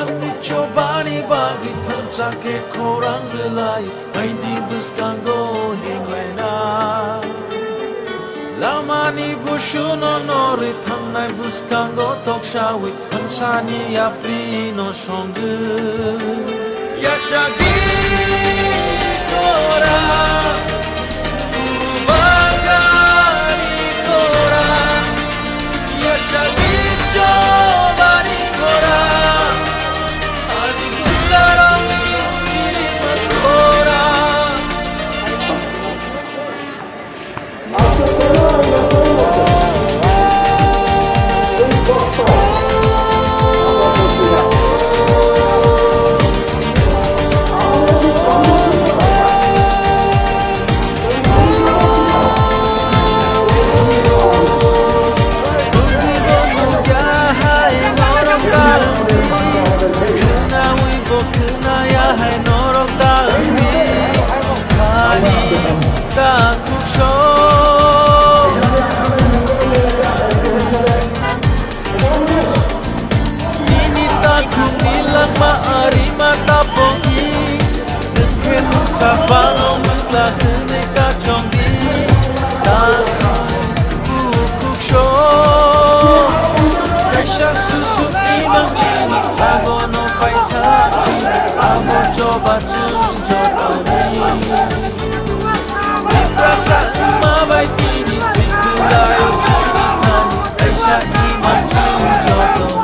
Chobani bagi tansake korang relai Painting buskango hingwena Lamani bushuno nori thangnai buskango tokshawi Pansani yapri no shongu Yachagi kora Ubagari kora Yachagi chobani kora Sapano mula hene ka chongi ta kuksho kaisha susu imang chini ago no paita amo coba junjotoni rasa mabai tini tikulayo chini tan kaisha imang junjotoni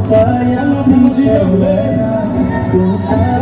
Sayang di sana,